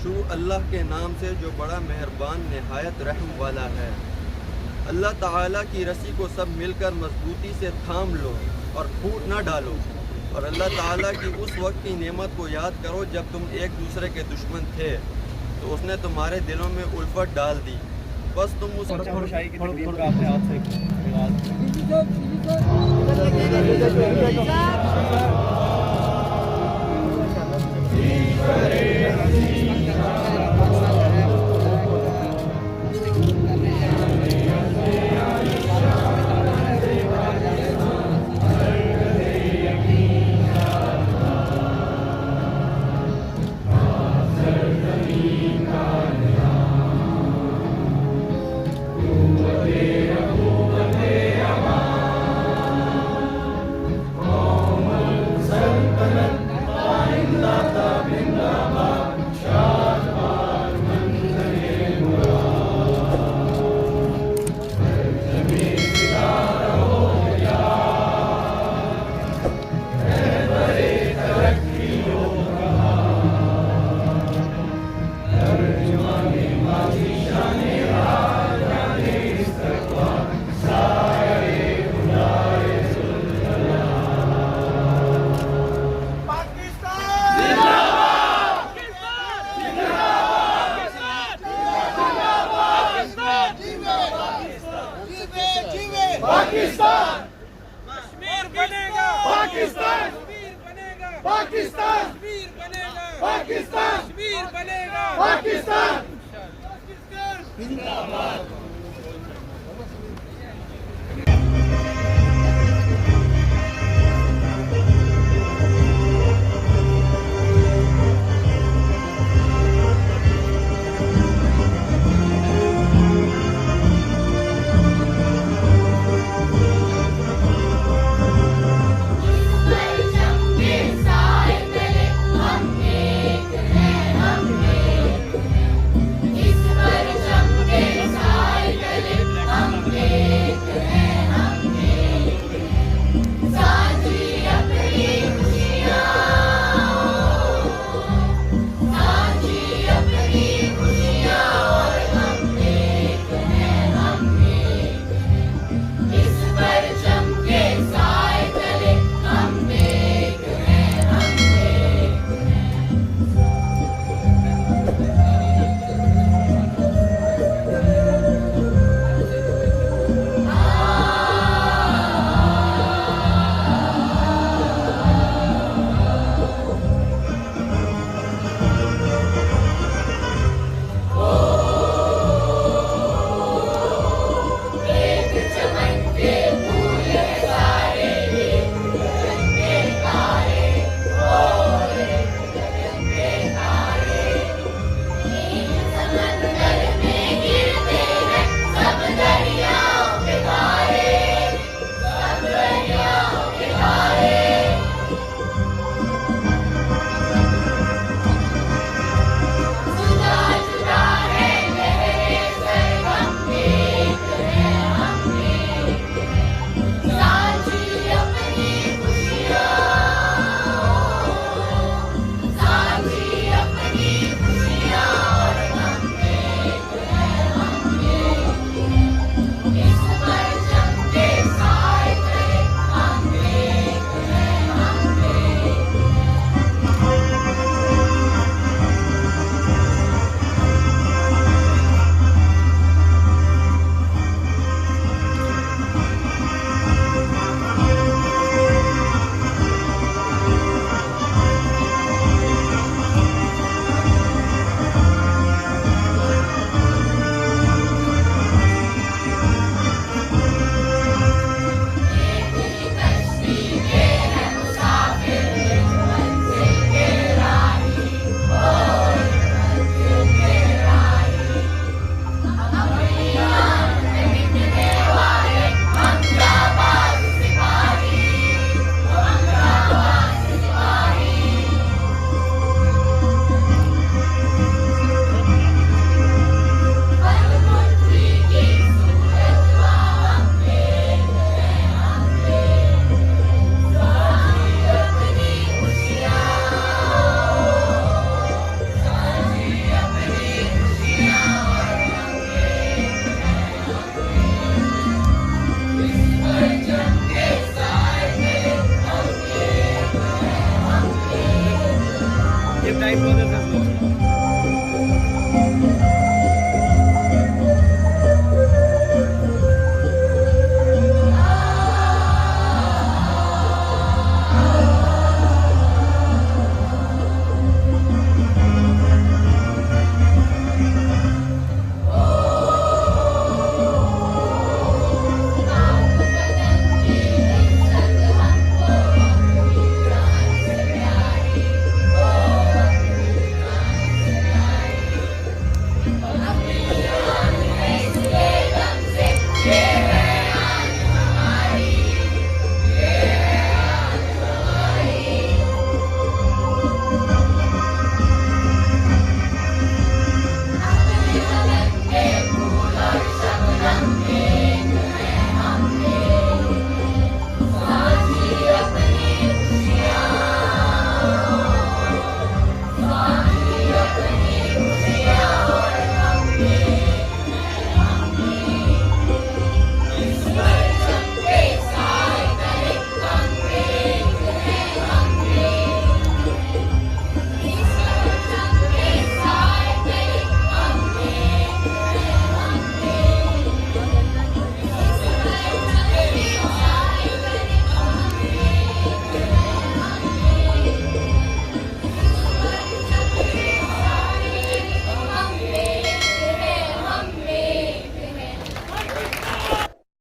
शुरू अल्लाह के नाम से जो बड़ा मेहरबान नहायत रहम वाला है। अल्लाह ताला की रस्सी को सब मिलकर मजबूती से थाम लो और फूट ना डालो। और अल्लाह ताला की उस वक्त की नेमत को याद करो जब तुम एक दूसरे के दुश्मन थे, तो उसने तुम्हारे दिलों में उल्फत डाल दी। बस तुम उस पाकिस्तान कश्मीर बनेगा, पाकिस्तान कश्मीर बनेगा, पाकिस्तान कश्मीर बनेगा, पाकिस्तान कश्मीर बनेगा, पाकिस्तान जिंदाबाद।